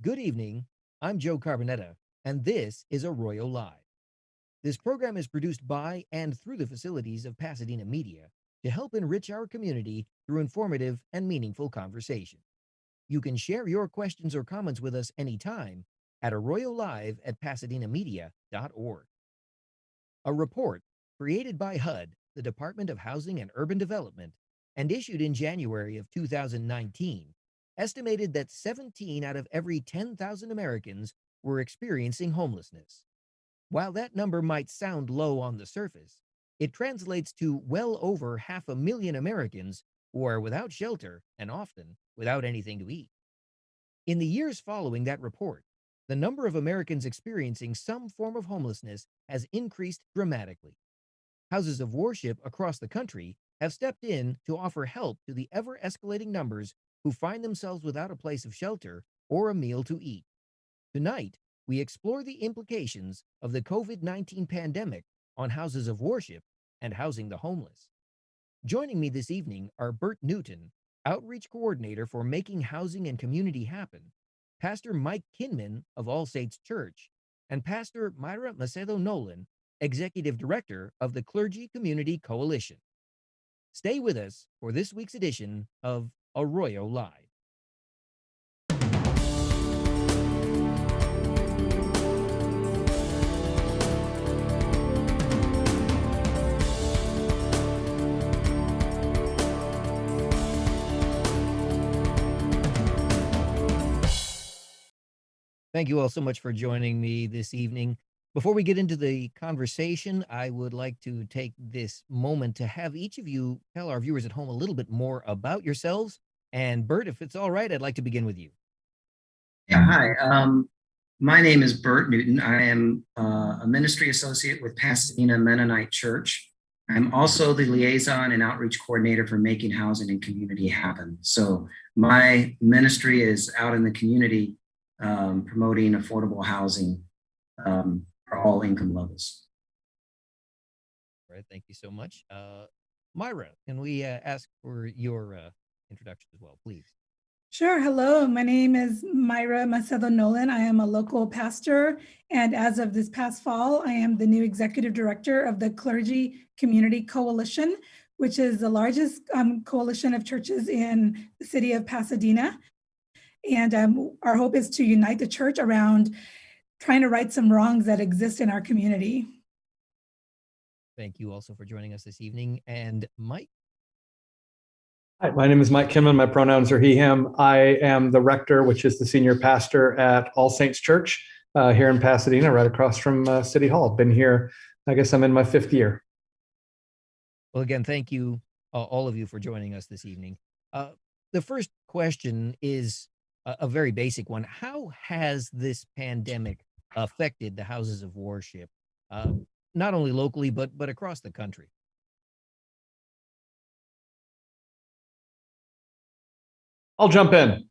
Good evening. I'm Joe Carbonetta, and this is Arroyo Live. This program is produced by and through the facilities of Pasadena Media to help enrich our community through informative and meaningful conversation. You can share your questions or comments with us anytime at arroyolive@pasadenamedia.org. A report created by HUD, the Department of Housing and Urban Development, and issued in January of 2019, estimated that 17 out of every 10,000 Americans were experiencing homelessness. While that number might sound low on the surface, it translates to well over 500,000 Americans who are without shelter and often without anything to eat. In the years following that report, the number of Americans experiencing some form of homelessness has increased dramatically. Houses of worship across the country have stepped in to offer help to the ever escalating numbers who find themselves without a place of shelter or a meal to eat. Tonight, we explore the implications of the COVID-19 pandemic on houses of worship and housing the homeless. Joining me this evening are Bert Newton, Outreach Coordinator for Making Housing and Community Happen, Pastor Mike Kinman of All Saints Church, and Pastor Mayra Macedo-Nolan, Executive Director of the Clergy Community Coalition. Stay with us for this week's edition of Arroyo Live. Thank you all so much for joining me this evening. Before we get into the conversation, I would like to take this moment to have each of you tell our viewers at home a little bit more about yourselves. And Bert, if it's all right, I'd like to begin with you. Yeah, hi. My name is Bert Newton. I am a ministry associate with Pasadena Mennonite Church. I'm also the liaison and outreach coordinator for Making Housing and Community Happen. So my ministry is out in the community promoting affordable housing for all income levels. All right, thank you so much. Mayra, can we ask for your introduction as well, please? Sure. Hello, my name is Mayra Macedo-Nolan. I am a local pastor, and as of this past fall, I am the new executive director of the Clergy Community Coalition, which is the largest coalition of churches in the city of Pasadena. And our hope is to unite the church around trying to right some wrongs that exist in our community. Thank you also for joining us this evening. And Mike? Hi, my name is Mike Kinman. My pronouns are he, him. I am the rector, which is the senior pastor at All Saints Church here in Pasadena, right across from City Hall. Been here, I guess I'm in my 5th year. Well, again, thank you, all of you, for joining us this evening. The first question is a very basic one. How has this pandemic affected the houses of worship, not only locally, but across the country? I'll jump in.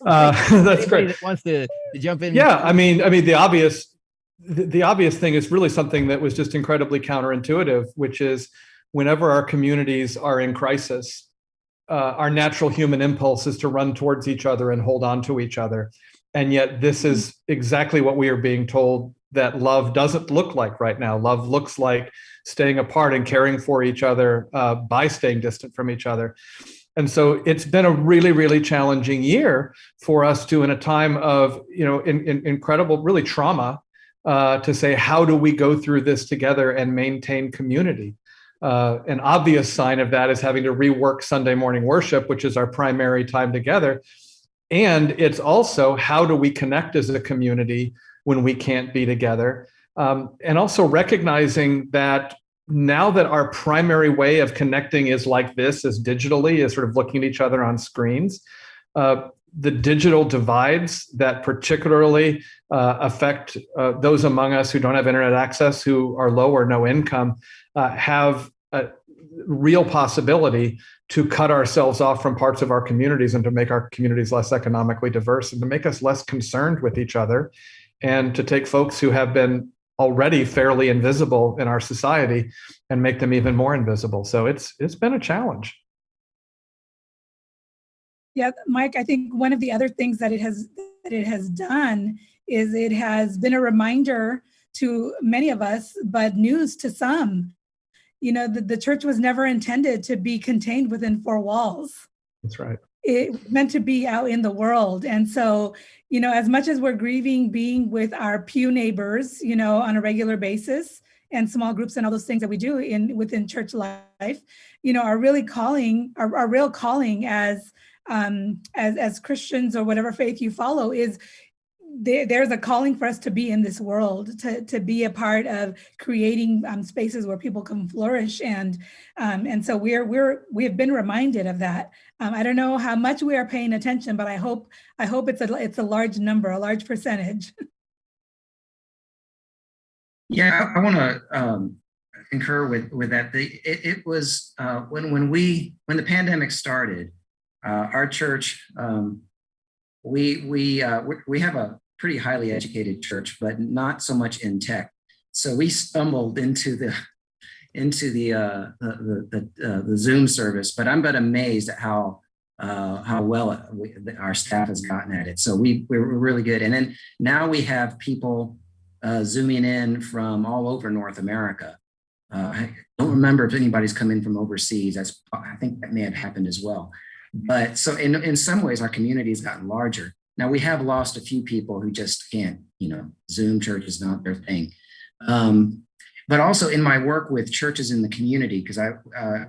That's great. That wants to jump in. Yeah, I mean, the obvious thing is really something that was just incredibly counterintuitive, which is whenever our communities are in crisis, our natural human impulse is to run towards each other and hold on to each other. And yet this is exactly what we are being told that love doesn't look like right now. Love looks like staying apart and caring for each other by staying distant from each other. And so it's been a really, really challenging year for us to, in a time of, incredible, really trauma, to say, how do we go through this together and maintain community? An obvious sign of that is having to rework Sunday morning worship, which is our primary time together. And it's also, how do we connect as a community when we can't be together? And also recognizing that now that our primary way of connecting is like this, is digitally, is sort of looking at each other on screens, the digital divides that particularly affect those among us who don't have internet access, who are low or no income, have a real possibility to cut ourselves off from parts of our communities and to make our communities less economically diverse and to make us less concerned with each other, and to take folks who have been already fairly invisible in our society and make them even more invisible. So it's been a challenge. Yeah, Mike, I think one of the other things that that it has done is it has been a reminder to many of us, but news to some. The church was never intended to be contained within four walls. That's right. It was meant to be out in the world. And so, as much as we're grieving being with our pew neighbors, on a regular basis, and small groups and all those things that we do within church life, our real calling as Christians or whatever faith you follow is there's a calling for us to be in this world, to be a part of creating spaces where people can flourish, and so we have been reminded of that. I don't know how much we are paying attention, but I hope it's a large number, a large percentage. Yeah, I want to concur with that. It was when the pandemic started, our church, we have a pretty highly educated church, but not so much in tech. So we stumbled into the Zoom service. But I'm amazed at how well our staff has gotten at it. So we're really good. And then now we have people zooming in from all over North America. I don't remember if anybody's come in from overseas. I think that may have happened as well. But so in some ways, our community has gotten larger. Now we have lost a few people who just can't, Zoom church is not their thing. But also in my work with churches in the community, because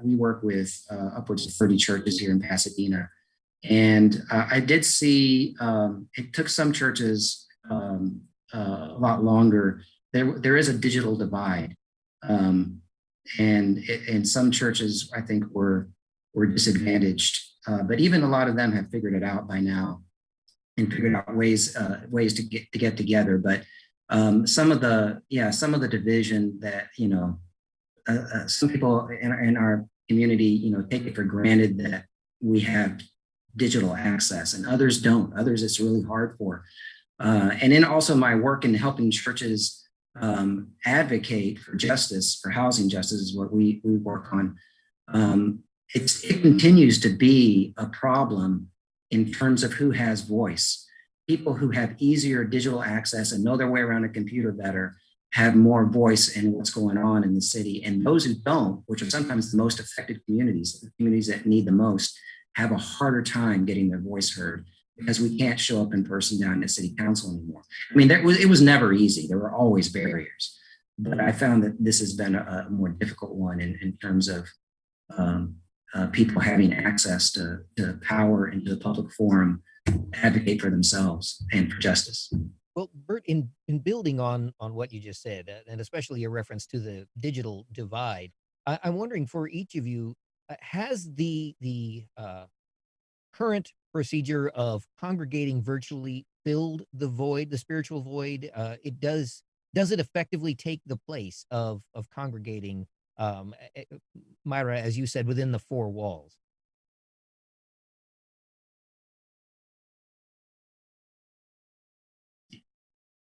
we work with upwards of 30 churches here in Pasadena. And I did see, it took some churches a lot longer. There is a digital divide. And some churches, I think, were disadvantaged. But even a lot of them have figured it out by now and figured out ways to get together. But some of the division that, some people in our community, take it for granted that we have digital access, and others don't. Others it's really hard for. And then also my work in helping churches advocate for justice, for housing justice is what we work on. It continues to be a problem in terms of who has voice. People who have easier digital access and know their way around a computer better have more voice in what's going on in the city. And those who don't, which are sometimes the most affected communities, the communities that need the most, have a harder time getting their voice heard because we can't show up in person down at city council anymore. I mean, it was never easy. There were always barriers. But I found that this has been a more difficult one in terms of people having access to power and to the public forum, advocate for themselves and for justice. Well, Bert, in building on what you just said, and especially your reference to the digital divide, I'm wondering for each of you, has the current procedure of congregating virtually filled the void, the spiritual void? Does it effectively take the place of congregating, Mayra, as you said, within the four walls?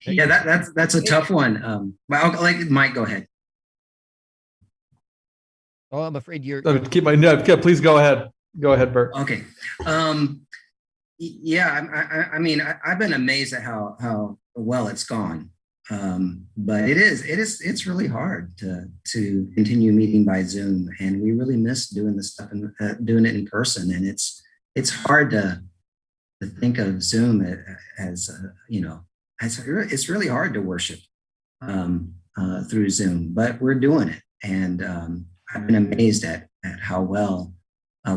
Yeah, that's a tough one. Mike, go ahead. Oh, I'm afraid you're. Keep my note. Yeah, please go ahead. Go ahead, Bert. Okay. Yeah, I mean, I've been amazed at how well it's gone. But it's really hard to continue meeting by Zoom, and we really miss doing this stuff and doing it in person. And it's hard to think of Zoom as it's really hard to worship through Zoom, but we're doing it, and I've been amazed at how well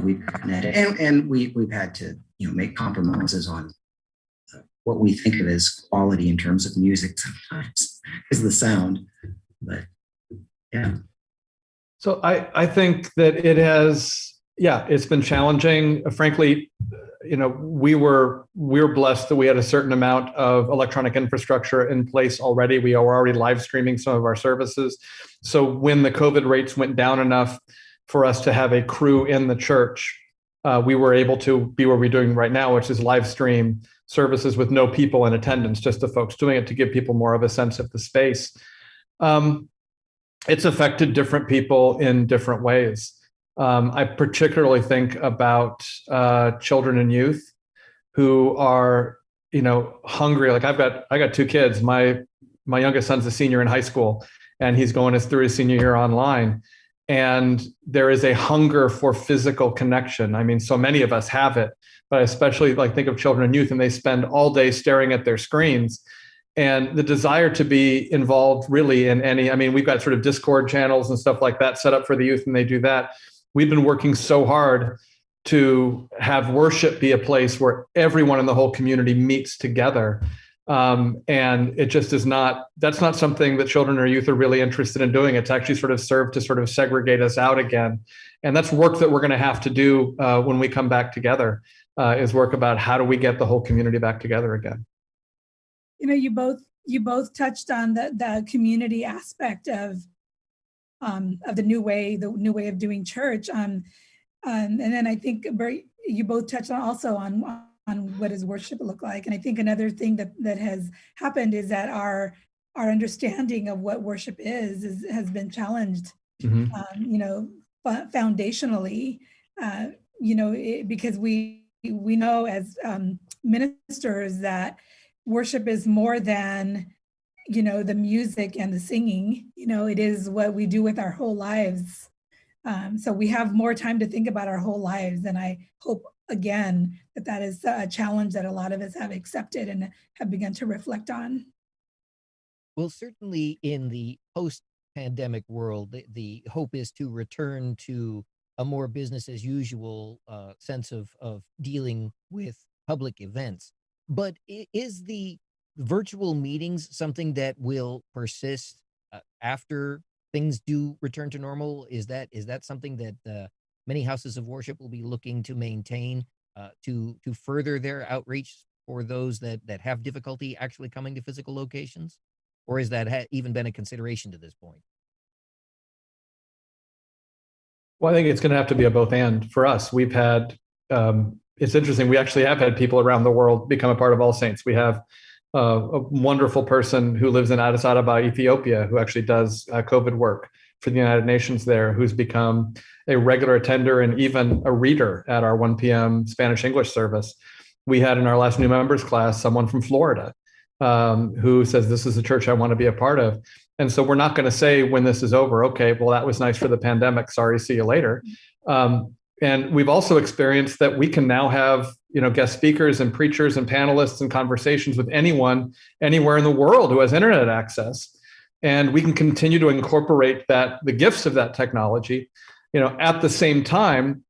we've gotten at it, and we've had to make compromises on what we think of as quality in terms of music sometimes is the sound, but yeah. So I think that it's been challenging. Frankly, we're blessed that we had a certain amount of electronic infrastructure in place already. We are already live streaming some of our services. So when the COVID rates went down enough for us to have a crew in the church, we were able to be where we're doing right now, which is live stream services with no people in attendance, just the folks doing it to give people more of a sense of the space. It's affected different people in different ways. I particularly think about children and youth who are hungry. Like I got two kids. My youngest son's a senior in high school, and he's going through his senior year online. And there is a hunger for physical connection. I mean, so many of us have it, but especially like think of children and youth, and they spend all day staring at their screens. And the desire to be involved really in any, I mean, we've got sort of Discord channels and stuff like that set up for the youth, and they do that. We've been working so hard to have worship be a place where everyone in the whole community meets together. And it just is not, that's not something that children or youth are really interested in doing. It's actually sort of served to sort of segregate us out again. And that's work that we're going to have to do when we come back together, is work about how do we get the whole community back together again. You both touched on the community aspect of the new way of doing church. And then I think, Bert, you both touched on also on what does worship look like. And I think another thing that has happened is that our understanding of what worship has been challenged, foundationally, because we know as ministers that worship is more than, the music and the singing. It is what we do with our whole lives. So we have more time to think about our whole lives. And I hope, again, that is a challenge that a lot of us have accepted and have begun to reflect on. Well, certainly in the post-pandemic world, the hope is to return to a more business as usual sense of dealing with public events. But is the virtual meetings something that will persist after things do return to normal? Is that something that many houses of worship will be looking to maintain to further their outreach for those that have difficulty actually coming to physical locations? Or is that even been a consideration to this point? Well, I think it's going to have to be a both and for us. We've had, it's interesting, we actually have had people around the world become a part of All Saints. We have a wonderful person who lives in Addis Ababa, Ethiopia, who actually does COVID work for the United Nations there, who's become a regular attender and even a reader at our 1 p.m. Spanish English service. We had in our last new members class someone from Florida who says, this is a church I want to be a part of. And so we're not going to say when this is over, okay, well, that was nice for the pandemic. Sorry, see you later. And we've also experienced that we can now have, guest speakers and preachers and panelists and conversations with anyone, anywhere in the world who has internet access. And we can continue to incorporate the gifts of that technology, at the same time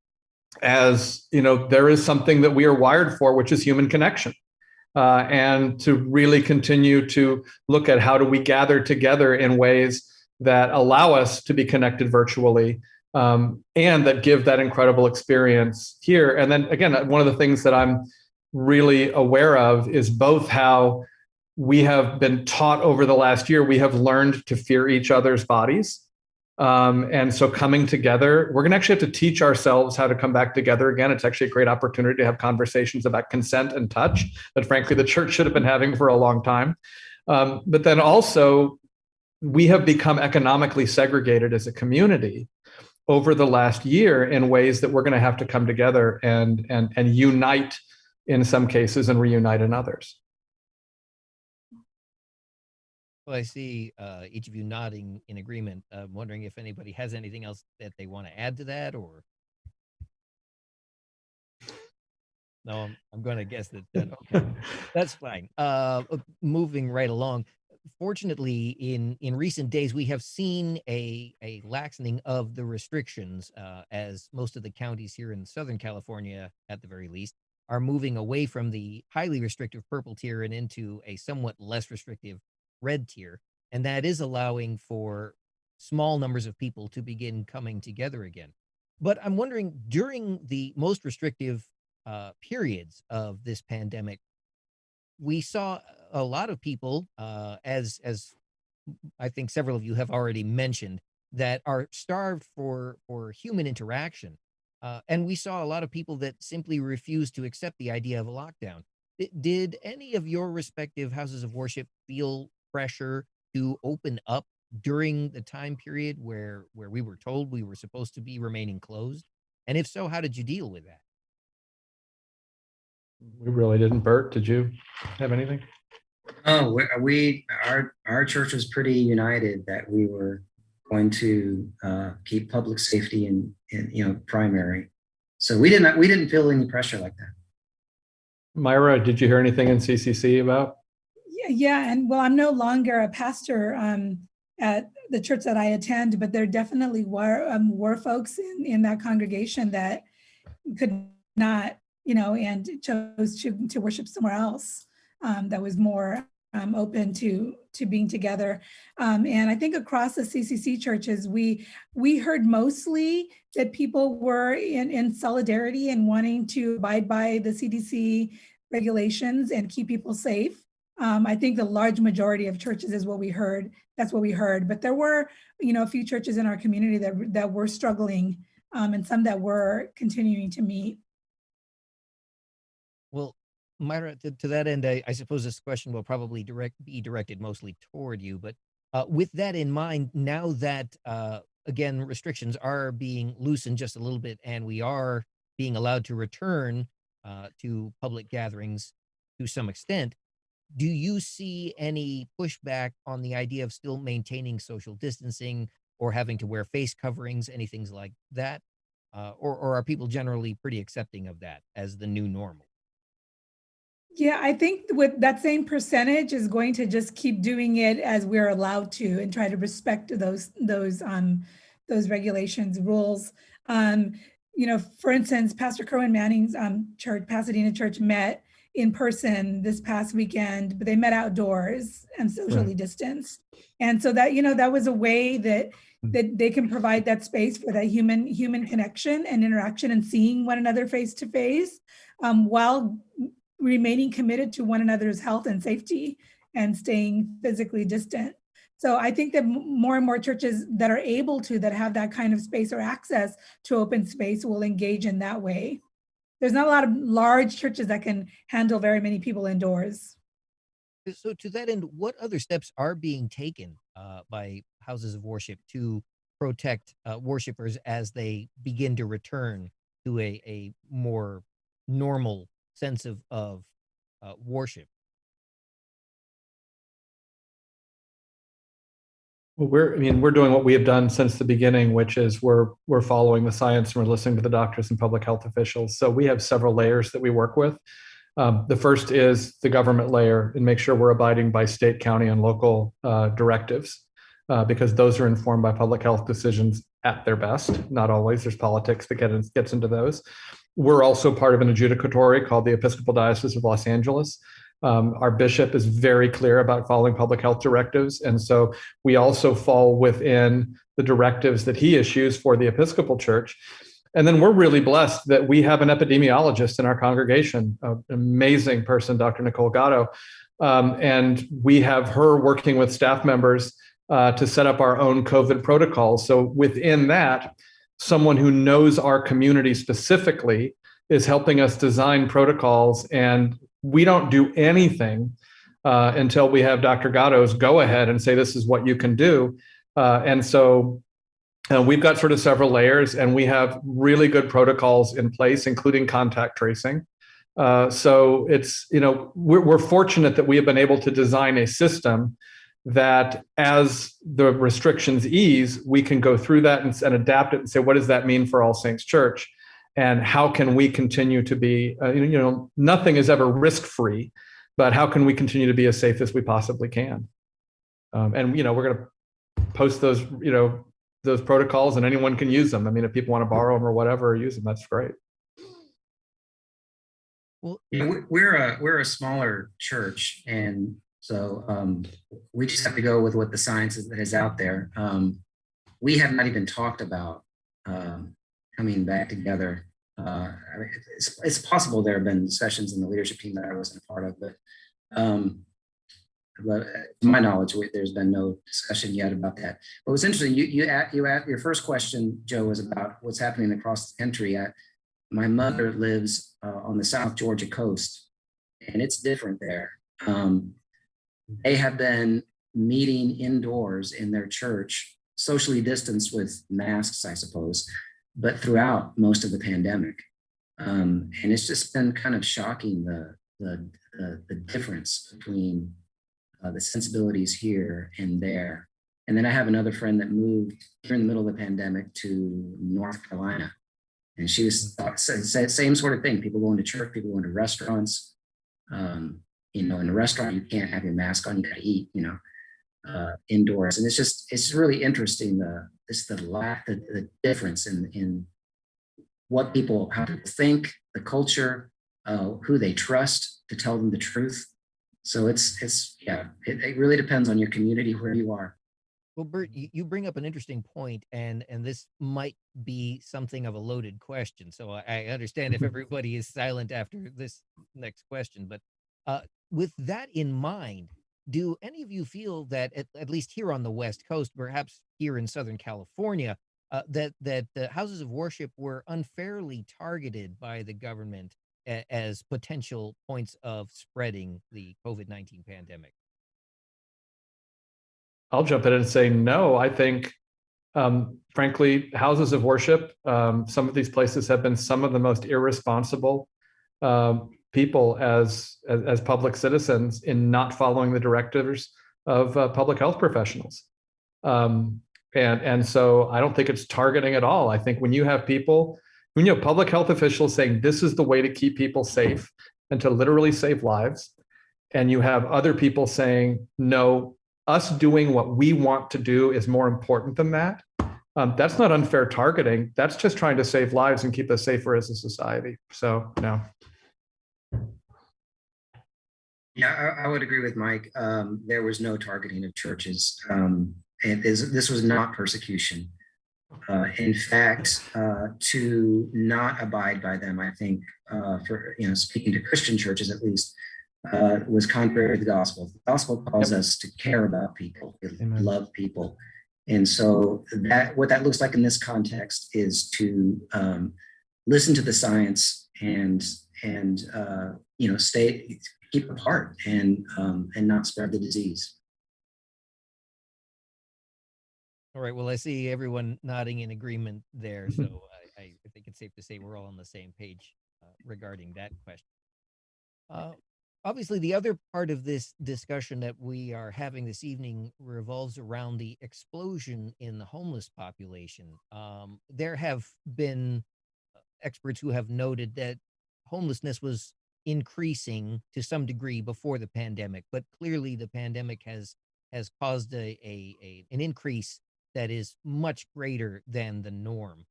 as, there is something that we are wired for, which is human connection. And to really continue to look at how do we gather together in ways that allow us to be connected virtually, and that give that incredible experience here. And then again, one of the things that I'm really aware of is both how we have been taught over the last year, we have learned to fear each other's bodies. And so coming together, we're going to actually have to teach ourselves how to come back together again. It's actually a great opportunity to have conversations about consent and touch that frankly, the church should have been having for a long time. But then also we have become economically segregated as a community over the last year in ways that we're going to have to come together and unite in some cases and reunite in others. Well, I see each of you nodding in agreement. I'm wondering if anybody has anything else that they want to add to that, or no, I'm going to guess that okay, that's fine. Moving right along. Fortunately, in recent days, we have seen a laxening of the restrictions as most of the counties here in Southern California, at the very least, are moving away from the highly restrictive purple tier and into a somewhat less restrictive red tier. And that is allowing for small numbers of people to begin coming together again. But I'm wondering, during the most restrictive periods of this pandemic, we saw a lot of people, as I think several of you have already mentioned, that are starved for human interaction. And we saw a lot of people that simply refused to accept the idea of a lockdown. Did any of your respective houses of worship feel pressure to open up during the time period where we were told we were supposed to be remaining closed? And if so, how did you deal with that? We really didn't. Bert, did you have anything? Oh, our church was pretty united that we were going to keep public safety in primary. So we didn't feel any pressure like that. Mayra, did you hear anything in CCC about? Yeah, and well, I'm no longer a pastor at the church that I attend, but there definitely were folks in that congregation that could not, and chose to worship somewhere else that was more open to being together. And I think across the CCC churches, we heard mostly that people were in solidarity and wanting to abide by the CDC regulations and keep people safe. I think the large majority of churches is what we heard. That's what we heard. But there were, a few churches in our community that were struggling, and some that were continuing to meet. Well, Myra, to that end, I suppose this question will probably be directed mostly toward you. But with that in mind, now that again restrictions are being loosened just a little bit, and we are being allowed to return to public gatherings to some extent, do you see any pushback on the idea of still maintaining social distancing or having to wear face coverings, anything like that? Or are people generally pretty accepting of that as the new normal? Yeah, I think with that same percentage is going to just keep doing it as we're allowed to and try to respect those regulations, rules. For instance, Pastor Kerwin Manning's church, Pasadena church, met in person this past weekend, but they met outdoors and socially distanced. And so that, that was a way that they can provide that space for that human connection and interaction and seeing one another face to face, while remaining committed to one another's health and safety and staying physically distant. So I think that more and more churches that are able to, that have that kind of space or access to open space, will engage in that way. There's not a lot of large churches that can handle very many people indoors. So to that end, what other steps are being taken by houses of worship to protect worshipers as they begin to return to a more normal sense of worship? Well, we're doing what we have done since the beginning, which is we're following the science and we're listening to the doctors and public health officials. So we have several layers that we work with. The first is the government layer, and make sure we're abiding by state, county, and local directives, because those are informed by public health decisions at their best. Not always. There's politics that gets into those. We're also part of an adjudicatory called the Episcopal Diocese of Los Angeles. Our bishop is very clear about following public health directives. And so we also fall within the directives that he issues for the Episcopal Church. And then we're really blessed that we have an epidemiologist in our congregation, an amazing person, Dr. Nicole Gatto. And we have her working with staff members to set up our own COVID protocols. So within that, someone who knows our community specifically is helping us design protocols, and we don't do anything until we have Dr. Gatto's go ahead and say, this is what you can do. And so we've got sort of several layers, and we have really good protocols in place, including contact tracing. So it's, we're fortunate that we have been able to design a system that as the restrictions ease, we can go through that and adapt it and say, what does that mean for All Saints Church? And how can we continue to be, nothing is ever risk-free, but how can we continue to be as safe as we possibly can? And, we're going to post those, those protocols, and anyone can use them. I mean, if people want to borrow them or whatever, or use them, that's great. Well, we're a smaller church, and so we just have to go with what the science is out there. We have not even talked about coming back together. It's possible there have been discussions in the leadership team that I wasn't a part of, but to my knowledge, there's been no discussion yet about that. But what's interesting, you asked your first question, Joe, was about what's happening across the country. My mother lives on the South Georgia coast, and it's different there. They have been meeting indoors in their church, socially distanced with masks, I suppose, but throughout most of the pandemic. And it's just been kind of shocking the difference between the sensibilities here and there. And then I have another friend that moved during the middle of the pandemic to North Carolina. And she was said same sort of thing. People going to church, people going to restaurants. In a restaurant, you can't have your mask on, you got to eat, indoors. And it's really interesting, the difference in how people think, the culture, who they trust to tell them the truth. So it really depends on your community, where you are. Well, Bert, you bring up an interesting point, and this might be something of a loaded question. So I understand if everybody is silent after this next question. But with that in mind, do any of you feel that at least here on the West Coast, perhaps here in Southern California, that the houses of worship were unfairly targeted by the government as potential points of spreading the COVID-19 pandemic? I'll jump in and say no. I think, frankly, houses of worship, some of these places have been some of the most irresponsible people as public citizens in not following the directives of public health professionals. And so I don't think it's targeting at all. I think when you have public health officials saying this is the way to keep people safe and to literally save lives, and you have other people saying, no, us doing what we want to do is more important than that. That's not unfair targeting. That's just trying to save lives and keep us safer as a society. So, no. Yeah, I would agree with Mike. There was no targeting of churches. And this was not persecution. In fact, to not abide by them, I think, for speaking to Christian churches at least, was contrary to the gospel. The gospel calls us to care about people, to love people. And so what that looks like in this context is to listen to the science and keep apart and not spread the disease. All right. Well, I see everyone nodding in agreement there. So I think it's safe to say we're all on the same page regarding that question. Obviously, the other part of this discussion that we are having this evening revolves around the explosion in the homeless population. There have been experts who have noted that homelessness was increasing to some degree before the pandemic, but clearly the pandemic has caused an increase that is much greater than the norm.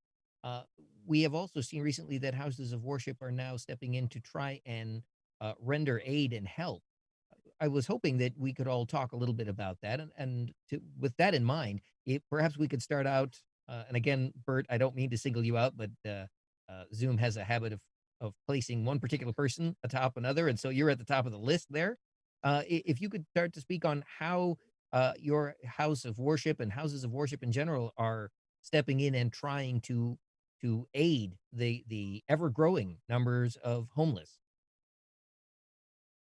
We have also seen recently that houses of worship are now stepping in to try and render aid and help. I was hoping that we could all talk a little bit about that. With that in mind, perhaps we could start out, and again, Bert, I don't mean to single you out, but Zoom has a habit of placing one particular person atop another. And so you're at the top of the list there. If you could start to speak on how your house of worship and houses of worship in general are stepping in and trying to aid the ever-growing numbers of homeless.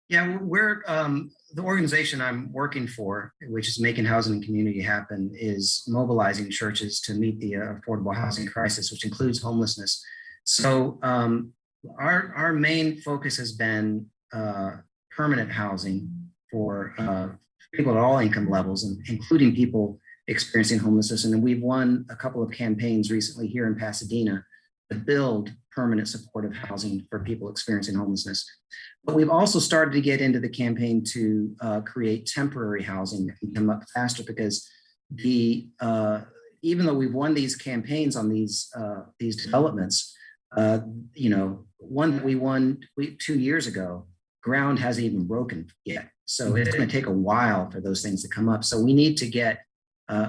Yeah, we're the organization I'm working for, which is Making Housing and Community Happen, is mobilizing churches to meet the affordable housing crisis, which includes homelessness. So our main focus has been permanent housing for people at all income levels, including people experiencing homelessness. And we've won a couple of campaigns recently here in Pasadena to build permanent supportive housing for people experiencing homelessness. But we've also started to get into the campaign to create temporary housing that can come up faster, because even though we've won these campaigns on these developments, one that we won 2 years ago, ground hasn't even broken yet. So it's going to take a while for those things to come up. So we need to get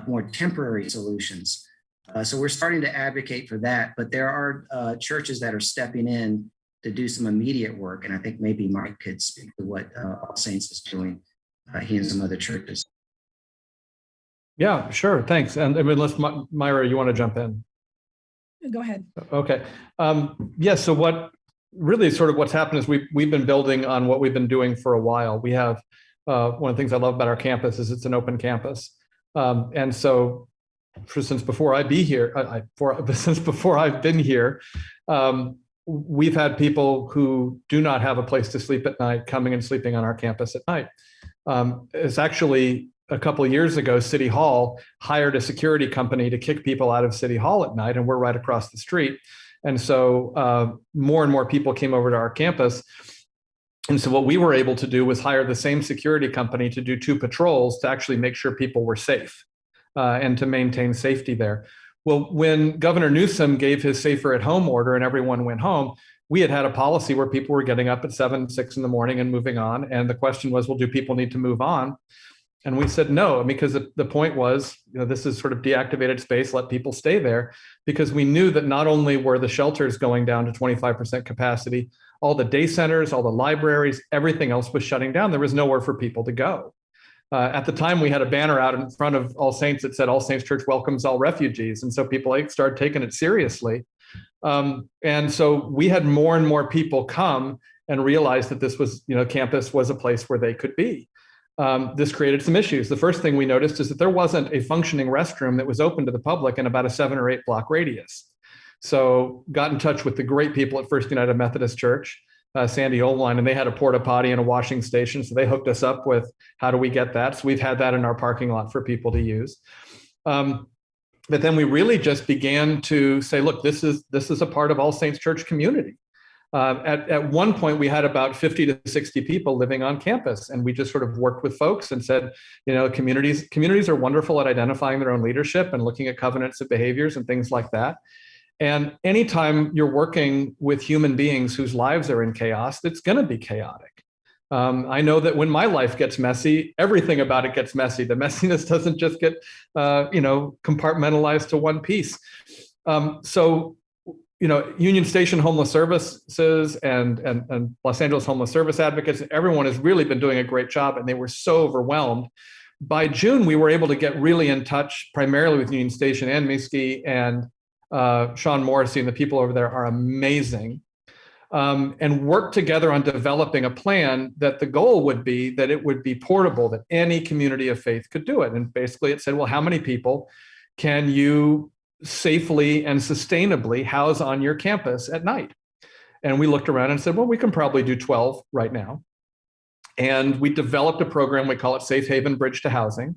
more temporary solutions. So we're starting to advocate for that, but there are churches that are stepping in to do some immediate work. And I think maybe Mike could speak to what All Saints is doing, he and some other churches. Yeah, sure. Thanks. And I mean, Mayra, you want to jump in? Go ahead. Okay. So what's happened is we've been building on what we've been doing for a while. We have one of the things I love about our campus is it's an open campus. And so since before I've been here, we've had people who do not have a place to sleep at night coming and sleeping on our campus at night. It's actually a couple of years ago, City Hall hired a security company to kick people out of City Hall at night, and we're right across the street. And so more and more people came over to our campus. And so what we were able to do was hire the same security company to do 2 patrols to actually make sure people were safe and to maintain safety there. Well, when Governor Newsom gave his safer at home order and everyone went home, we had a policy where people were getting up at 7, 6 in the morning and moving on. And the question was, well, do people need to move on? And we said no, because the point was, this is sort of deactivated space, let people stay there, because we knew that not only were the shelters going down to 25% capacity, all the day centers, all the libraries, everything else was shutting down. There was nowhere for people to go. At the time, we had a banner out in front of All Saints that said, "All Saints Church welcomes all refugees." And so people started taking it seriously. And so we had more and more people come and realize that this was, campus was a place where they could be. This created some issues. The first thing we noticed is that there wasn't a functioning restroom that was open to the public in about a 7 or 8 block radius. So got in touch with the great people at First United Methodist Church, Sandy Oldline, and they had a porta potty and a washing station. So they hooked us up with how do we get that? So we've had that in our parking lot for people to use. But then we really just began to say, look, this is a part of All Saints Church community. At one point, we had about 50 to 60 people living on campus, and we just sort of worked with folks and said, communities are wonderful at identifying their own leadership and looking at covenants of behaviors and things like that. And anytime you're working with human beings whose lives are in chaos, it's going to be chaotic. I know that when my life gets messy, everything about it gets messy. The messiness doesn't just get, compartmentalized to one piece. So Union Station Homeless Services and Los Angeles Homeless Service Advocates, everyone has really been doing a great job, and they were so overwhelmed. By June, we were able to get really in touch, primarily with Union Station and Miski and Sean Morrissey, and the people over there are amazing, and work together on developing a plan that the goal would be that it would be portable, that any community of faith could do it. And basically it said, well, how many people can you safely and sustainably house on your campus at night? And we looked around and said, well, we can probably do 12 right now. And we developed a program, we call it Safe Haven Bridge to Housing,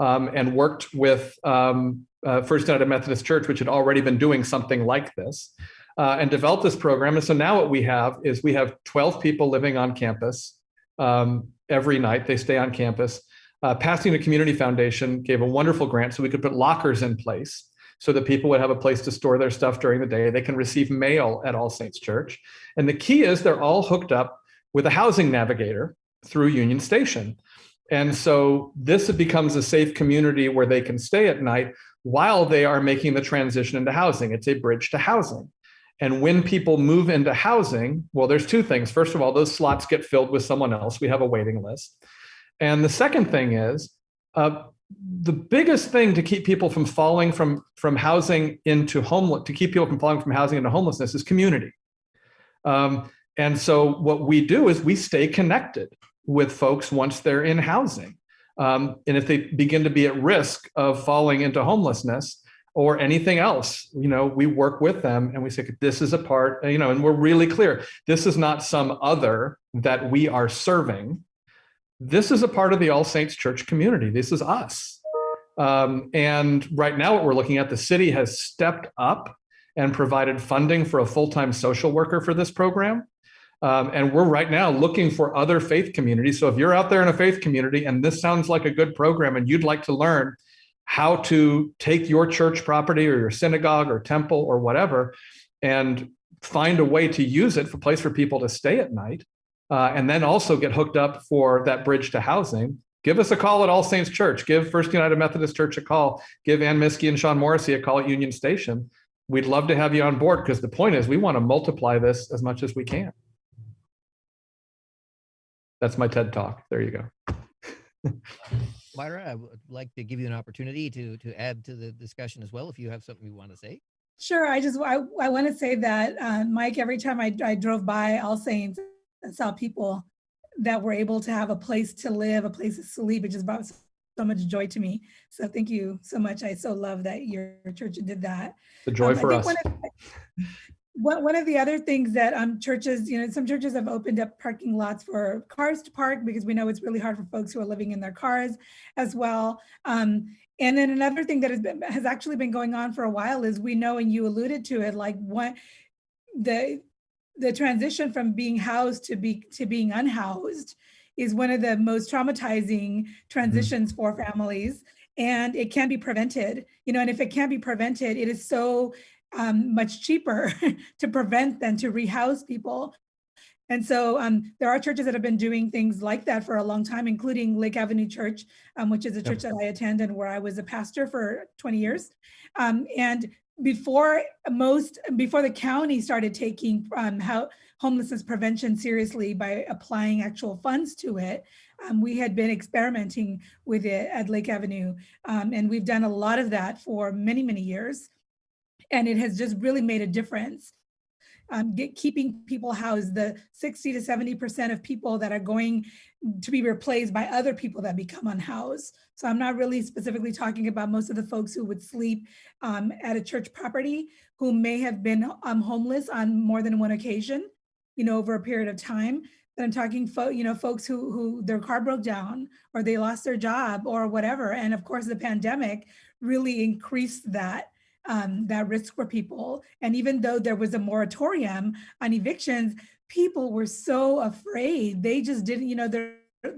and worked with First United Methodist Church, which had already been doing something like this, and developed this program. And so now what we have is we have 12 people living on campus every night. They stay on campus. Pasadena Community Foundation gave a wonderful grant so we could put lockers in place so that people would have a place to store their stuff during the day. They can receive mail at All Saints Church. And the key is they're all hooked up with a housing navigator through Union Station. And so this becomes a safe community where they can stay at night while they are making the transition into housing. It's a bridge to housing. And when people move into housing, well, there's 2 things. First of all, those slots get filled with someone else. We have a waiting list. And the second thing is, the biggest thing to keep people from falling from housing into homelessness is community. And so what we do is we stay connected with folks once they're in housing. And if they begin to be at risk of falling into homelessness or anything else, we work with them and we say, this is a part, and we're really clear. This is not some other that we are serving. This is a part of the All Saints Church community. This is us. And right now what we're looking at, the city has stepped up and provided funding for a full-time social worker for this program. And we're right now looking for other faith communities. So if you're out there in a faith community and this sounds like a good program and you'd like to learn how to take your church property or your synagogue or temple or whatever and find a way to use it for a place for people to stay at night, and then also get hooked up for that bridge to housing, give us a call at All Saints Church. Give First United Methodist Church a call. Give Ann Miski and Sean Morrissey a call at Union Station. We'd love to have you on board, because the point is we want to multiply this as much as we can. That's my TED Talk. There you go. Mayra, I would like to give you an opportunity to add to the discussion as well, if you have something you want to say. Sure. I want to say that, Mike, every time I drove by All Saints and saw people that were able to have a place to live, a place to sleep, it just brought so much joy to me. So thank you so much. I so love that your church did that. The joy for us. One of the other things that churches, some churches have opened up parking lots for cars to park, because we know it's really hard for folks who are living in their cars as well. And then another thing that has actually been going on for a while is, we know, and you alluded to it, like the transition from being housed to being unhoused is one of the most traumatizing transitions for families, and it can be prevented. And if it can be prevented, it is so much cheaper to prevent than to rehouse people. And so there are churches that have been doing things like that for a long time, including Lake Avenue Church, which is a church that I attend and where I was a pastor for 20 years. And before the county started taking homelessness prevention seriously by applying actual funds to it, we had been experimenting with it at Lake Avenue. And we've done a lot of that for many, many years. And it has just really made a difference. Keeping people housed, the 60 to 70% of people that are going to be replaced by other people that become unhoused. So I'm not really specifically talking about most of the folks who would sleep at a church property, who may have been homeless on more than one occasion, over a period of time. But I'm talking folks who their car broke down, or they lost their job, or whatever. And of course, the pandemic really increased that risk for people. And even though there was a moratorium on evictions, people were so afraid. They just didn't, their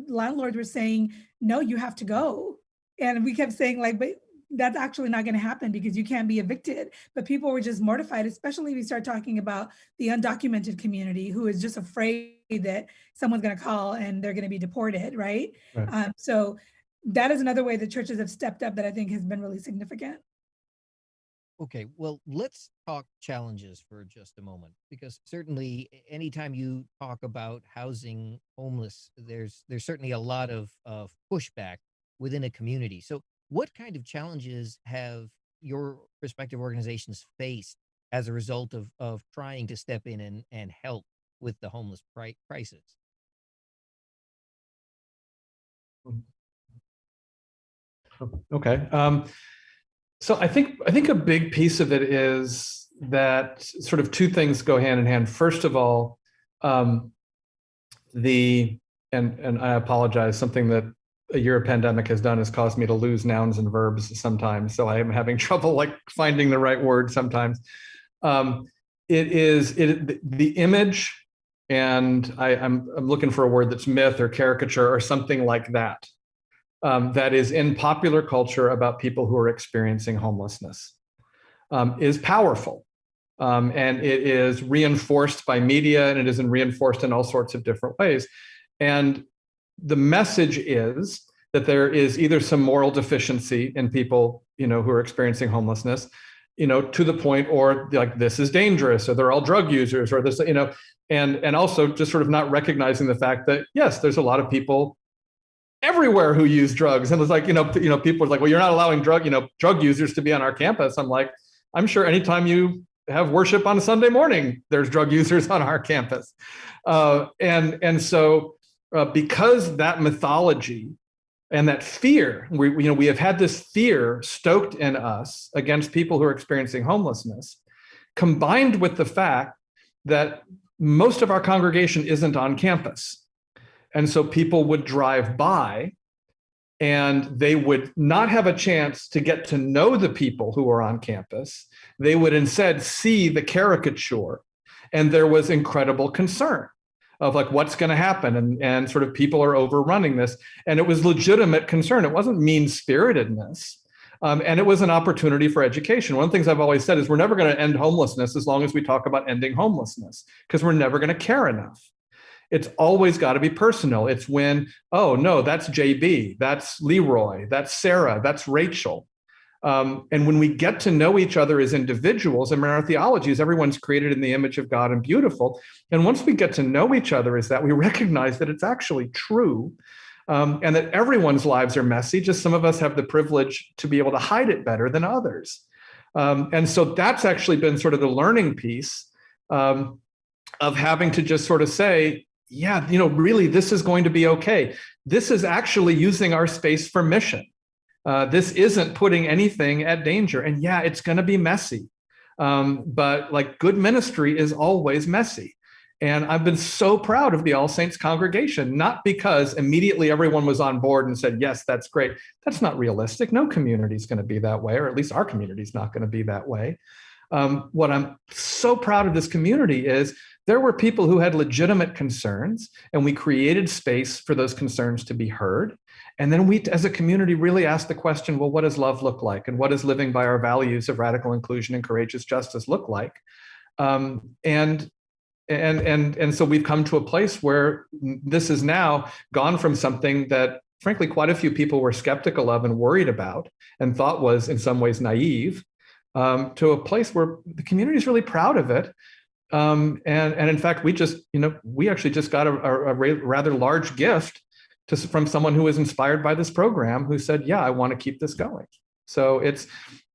landlords were saying, no, you have to go. And we kept saying, like, but that's actually not going to happen, because you can't be evicted. But people were just mortified, especially if we start talking about the undocumented community, who is just afraid that someone's going to call and they're going to be deported, right? So that is another way the churches have stepped up that I think has been really significant. Okay, well, let's talk challenges for just a moment, because certainly anytime you talk about housing homeless, there's certainly a lot of pushback within a community. So what kind of challenges have your respective organizations faced as a result of trying to step in and help with the homeless crisis? Okay. So I think a big piece of it is that sort of two things go hand in hand. First of all, and I apologize, something that a year of pandemic has done has caused me to lose nouns and verbs sometimes. So I am having trouble like finding the right word sometimes. The image, and I'm looking for a word that's myth or caricature or something like that. That is in popular culture about people who are experiencing homelessness is powerful. And it is reinforced by media, and it is reinforced in all sorts of different ways. And the message is that there is either some moral deficiency in people, who are experiencing homelessness, to the point, or like, this is dangerous, or they're all drug users, or this, and also just sort of not recognizing the fact that, yes, there's a lot of people everywhere who use drugs. And it's like, people are like, well, you're not allowing drug users to be on our campus. I'm like, I'm sure anytime you have worship on a Sunday morning, there's drug users on our campus. And so because that mythology and that fear, we have had this fear stoked in us against people who are experiencing homelessness, combined with the fact that most of our congregation isn't on campus. And so people would drive by and they would not have a chance to get to know the people who are on campus. They would instead see the caricature. And there was incredible concern of like, what's going to happen? And sort of people are overrunning this. And it was legitimate concern. It wasn't mean-spiritedness. And it was an opportunity for education. One of the things I've always said is we're never going to end homelessness as long as we talk about ending homelessness, because we're never going to care enough. It's always got to be personal. It's when, oh, no, that's JB, that's Leroy, that's Sarah, that's Rachel. And when we get to know each other as individuals, and our theology is everyone's created in the image of God and beautiful. And once we get to know each other as that, we recognize that it's actually true, and that everyone's lives are messy. Just some of us have the privilege to be able to hide it better than others. And so that's actually been sort of the learning piece of having to just sort of say, yeah, really, this is going to be okay. This is actually using our space for mission. This isn't putting anything at danger. And yeah, it's going to be messy. But like good ministry is always messy. And I've been so proud of the All Saints congregation, not because immediately everyone was on board and said, yes, that's great. That's not realistic. No community is going to be that way, or at least our community is not going to be that way. What I'm so proud of this community is there were people who had legitimate concerns, and we created space for those concerns to be heard. And then we, as a community, really asked the question, well, what does love look like? And what does living by our values of radical inclusion and courageous justice look like? And so we've come to a place where this is now gone from something that, frankly, quite a few people were skeptical of and worried about and thought was in some ways naive, to a place where the community is really proud of it. And in fact, we actually just got a rather large gift from someone who was inspired by this program, who said, yeah, I want to keep this going. So it's,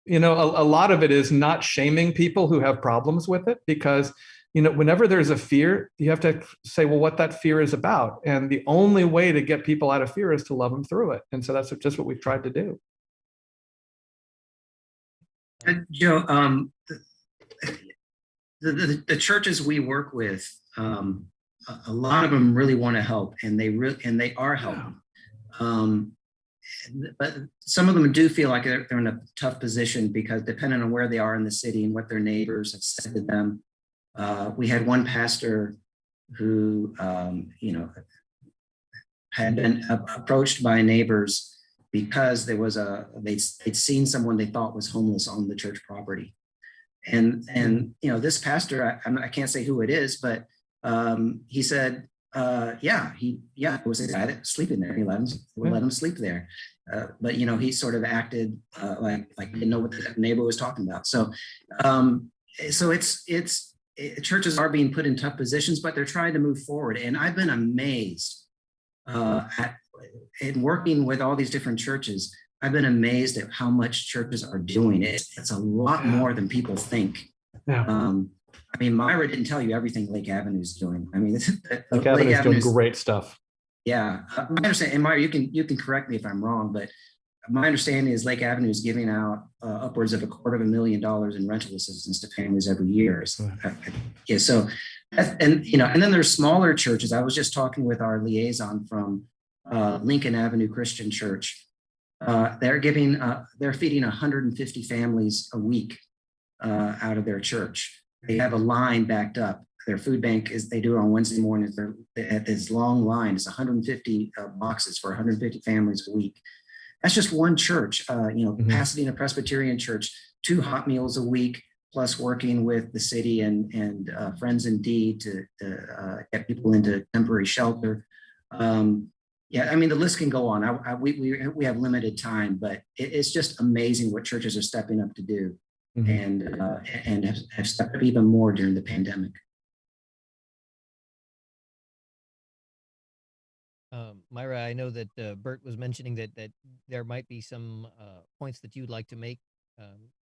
a lot of it is not shaming people who have problems with it, because whenever there's a fear, you have to say, well, what that fear is about. And the only way to get people out of fear is to love them through it. And so that's just what we've tried to do. Joe, the churches we work with, a lot of them really want to help, and they are helping. But some of them do feel like they're in a tough position, because depending on where they are in the city and what their neighbors have said to them. We had one pastor who, had been approached by neighbors because there was they'd seen someone they thought was homeless on the church property. And this pastor, I can't say who it is, but he said, it was a guy that was sleeping there. He let him sleep there. But he sort of acted like he didn't know what the neighbor was talking about. So churches are being put in tough positions, but they're trying to move forward. And I've been amazed in working with all these different churches. I've been amazed at how much churches are doing. It's a lot more than people think. Yeah. Mayra didn't tell you everything Lake Avenue is doing. Lake Avenue is doing great stuff. Yeah, my understanding, and Mayra, you can correct me if I'm wrong, but my understanding is Lake Avenue is giving out upwards of $250,000 in rental assistance to families every year. Yeah, so, and then there's smaller churches. I was just talking with our liaison from Lincoln Avenue Christian Church. They're feeding 150 families a week out of their church. They have a line backed up. Their food bank they do it on Wednesday mornings. They're at this long line. It's 150 boxes for 150 families a week. That's just one church, Pasadena Presbyterian Church, 2 hot meals a week, plus working with the city and Friends Indeed to get people into temporary shelter. The list can go on. We have limited time, but it's just amazing what churches are stepping up to do, and have stepped up even more during the pandemic. Mayra, I know that Bert was mentioning that there might be some points that you'd like to make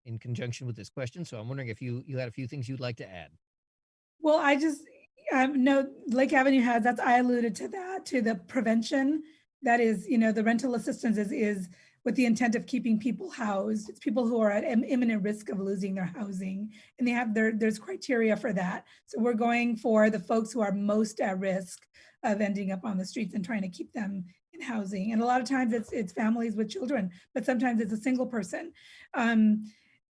in conjunction with this question. So I'm wondering if you had a few things you'd like to add. Well, I just know Lake Avenue has, I alluded to that, to the prevention. That is, the rental assistance is with the intent of keeping people housed. It's people who are at imminent risk of losing their housing, and there's criteria for that. So we're going for the folks who are most at risk of ending up on the streets and trying to keep them in housing. And a lot of times it's families with children, but sometimes it's a single person. And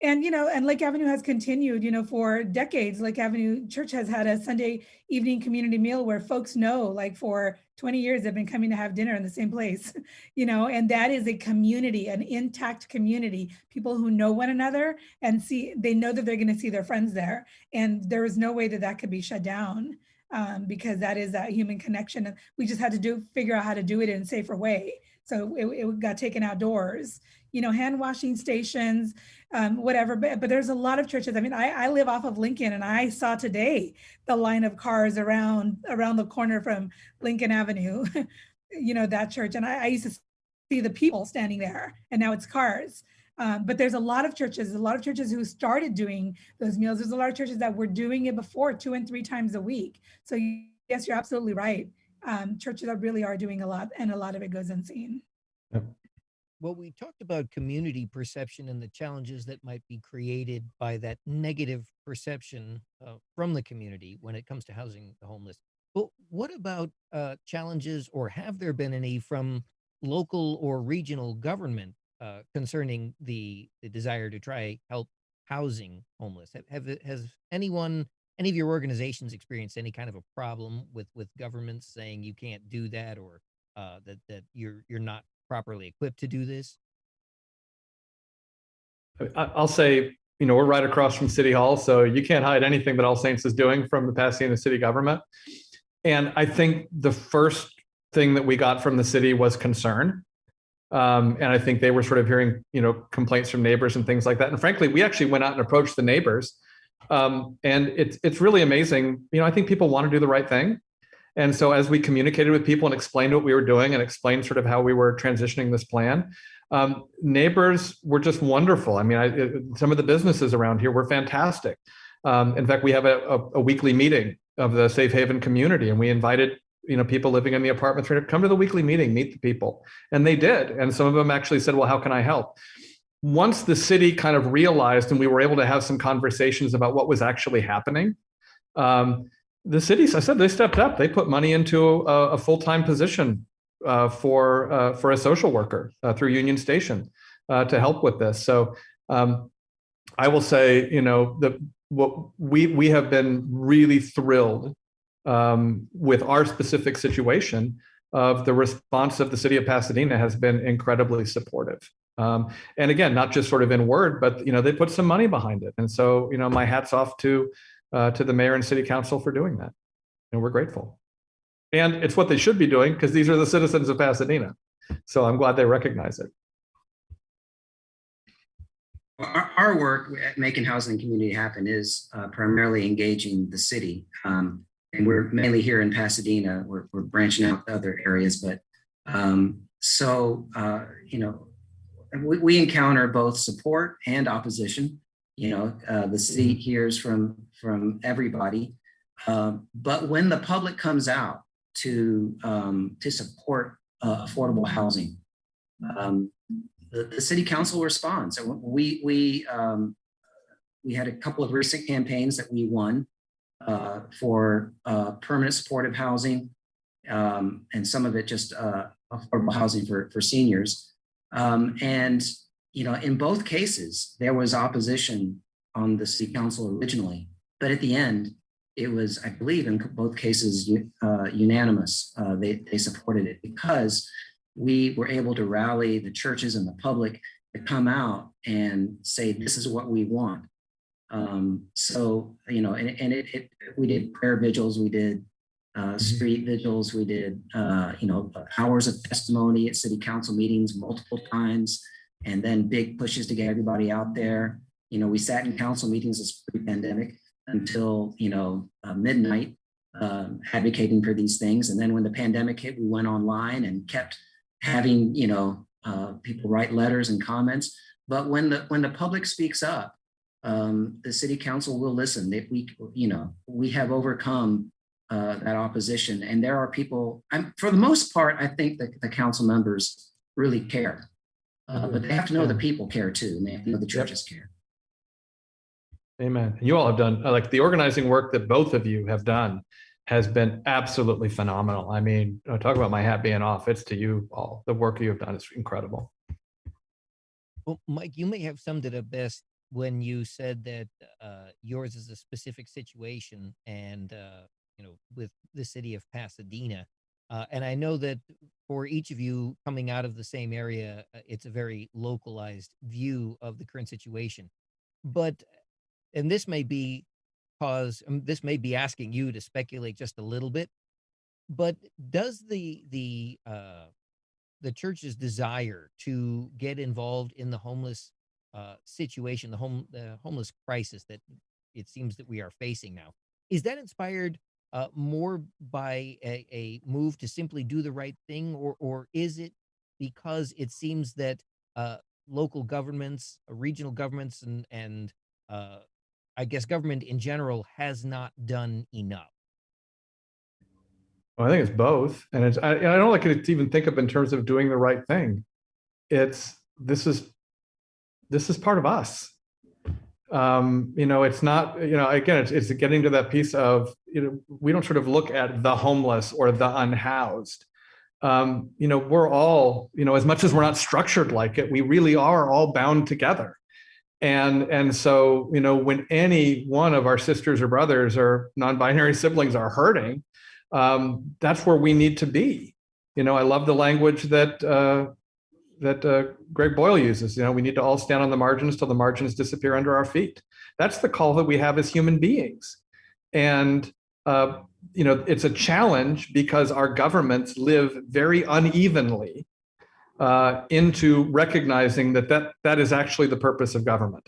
Lake Avenue has continued, for decades. Lake Avenue Church has had a Sunday evening community meal where folks know, like for 20 years, they've been coming to have dinner in the same place, and that is a community, an intact community, people who know one another and they know that they're going to see their friends there. And there is no way that could be shut down. Because that is that human connection. And we just had to figure out how to do it in a safer way. So it got taken outdoors, hand washing stations, whatever. But there's a lot of churches. I live off of Lincoln, and I saw today the line of cars around the corner from Lincoln Avenue, that church. And I used to see the people standing there, and now it's cars. But there's a lot of churches who started doing those meals. There's a lot of churches that were doing it before 2 and 3 times a week. So yes, you're absolutely right. Churches really are doing a lot, and a lot of it goes unseen. Yep. Well, we talked about community perception and the challenges that might be created by that negative perception from the community when it comes to housing the homeless. But what about challenges, or have there been any from local or regional government concerning the desire to try help housing homeless? Has any of your organizations experienced any kind of a problem with governments saying you can't do that, or that you're not properly equipped to do this? I'll say, we're right across from City Hall, so you can't hide anything that All Saints is doing from the Pasadena city government. And I think the first thing that we got from the city was concern. And I think they were sort of hearing, complaints from neighbors and things like that. And frankly, we actually went out and approached the neighbors. And it's really amazing. I think people want to do the right thing. And so as we communicated with people and explained what we were doing and explained sort of how we were transitioning this plan, neighbors were just wonderful. I mean, some of the businesses around here were fantastic. In fact, we have a weekly meeting of the Safe Haven community, and we invited people living in the apartments to come to the weekly meeting, meet the people, and they did. And some of them actually said, well, how can I help? Once the city kind of realized, and we were able to have some conversations about what was actually happening, the city, I said, they stepped up. They put money into a full-time position for a social worker through Union Station to help with this. So I will say, what we have been really thrilled with our specific situation of the response of the city of Pasadena has been incredibly supportive. And again, not just sort of in word, but they put some money behind it. And so my hat's off to the mayor and city council for doing that, and we're grateful. And it's what they should be doing, because these are the citizens of Pasadena. So I'm glad they recognize it. Our work at making housing community happen is primarily engaging the city. And we're mainly here in Pasadena. We're branching out to other areas, but we encounter both support and opposition. The city hears from everybody, but when the public comes out to support affordable housing, the city council responds. So we had a couple of recent campaigns that we won for permanent supportive housing, and some of it just affordable housing for seniors. In both cases, there was opposition on the city council originally, but at the end, it was, I believe, in both cases, unanimous. They supported it because we were able to rally the churches and the public to come out and say, this is what we want. We did prayer vigils, we did street vigils, we did, hours of testimony at city council meetings multiple times, and then big pushes to get everybody out there. We sat in council meetings as pre-pandemic until, midnight, advocating for these things. And then when the pandemic hit, we went online and kept having, people write letters and comments. But when the public speaks up, the city council will listen. We have overcome that opposition, and there are people. For the most part, I think that the council members really care, but they have to know the people care too, and they have to know the churches care. Amen. You all have done, like, the organizing work that both of you have done has been absolutely phenomenal. I mean, talk about my hat being off. It's to you all. The work you have done is incredible. Well, Mike, you may have summed it up best when you said that yours is a specific situation, and with the city of Pasadena. And I know that for each of you coming out of the same area, it's a very localized view of the current situation. But, and this may be asking you to speculate just a little bit, but does the church's desire to get involved in the homeless situation, the homeless crisis that it seems that we are facing now, is that inspired more by a move to simply do the right thing, or is it because it seems that local governments, regional governments, and I guess government in general has not done enough? Well, I think it's both, and I don't like to even think of in terms of doing the right thing. this is part of us. It's not, again, it's getting to that piece of, we don't sort of look at the homeless or the unhoused. We're all, as much as we're not structured like it, we really are all bound together. And so, when any one of our sisters or brothers or non-binary siblings are hurting, that's where we need to be. I love the language that Greg Boyle uses. We need to all stand on the margins till the margins disappear under our feet. That's the call that we have as human beings. And it's a challenge because our governments live very unevenly into recognizing that is actually the purpose of government,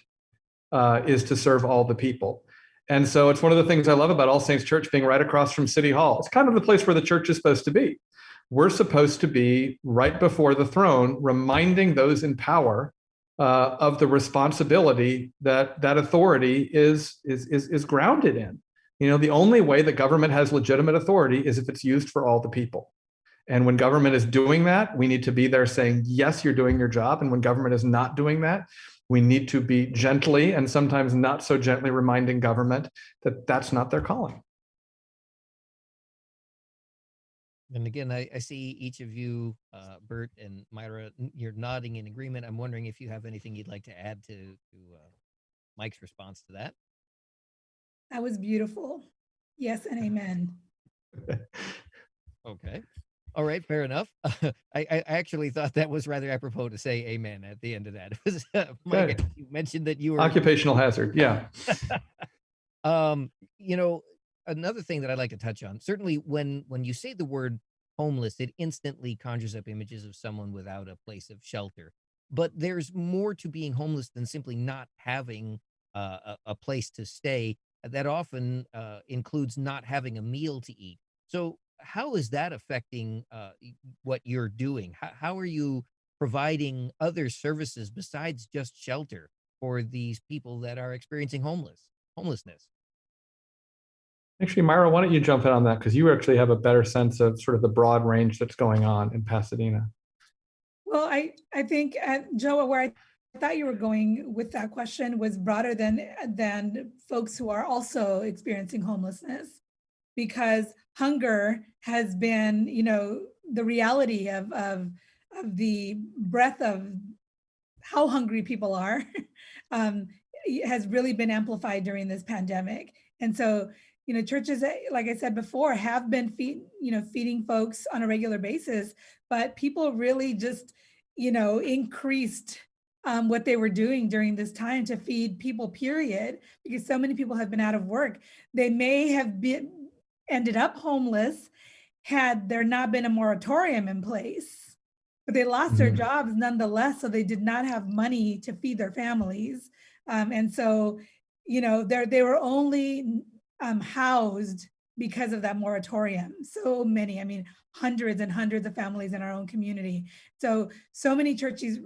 is to serve all the people. And so it's one of the things I love about All Saints Church being right across from City Hall. It's kind of the place where the church is supposed to be. We're supposed to be right before the throne, reminding those in power of the responsibility that authority is grounded in. The only way that government has legitimate authority is if it's used for all the people. And when government is doing that, we need to be there saying, yes, you're doing your job. And when government is not doing that, we need to be gently and sometimes not so gently reminding government that that's not their calling. And again, I see each of you, Bert and Mayra, you're nodding in agreement. I'm wondering if you have anything you'd like to add to Mike's response to that. That was beautiful. Yes and amen. Okay. All right, fair enough. I actually thought that was rather apropos to say amen at the end of that. It was Mike, you mentioned that you were occupational hazard. Yeah. Another thing that I'd like to touch on, certainly when you say the word homeless, it instantly conjures up images of someone without a place of shelter. But there's more to being homeless than simply not having a place to stay. That often includes not having a meal to eat. So how is that affecting what you're doing? How are you providing other services besides just shelter for these people that are experiencing homelessness? Actually, Mayra, why don't you jump in on that? Because you actually have a better sense of sort of the broad range that's going on in Pasadena. Well, I think, Joe, where I thought you were going with that question was broader than folks who are also experiencing homelessness, because hunger has been, the reality of the breadth of how hungry people are has really been amplified during this pandemic. And so, churches, like I said before, have been feeding folks on a regular basis, but people really just, increased what they were doing during this time to feed people, period, because so many people have been out of work. They may have ended up homeless had there not been a moratorium in place, but they lost their jobs nonetheless, so they did not have money to feed their families. And so, they were only housed because of that moratorium. So many, hundreds and hundreds of families in our own community. So many churches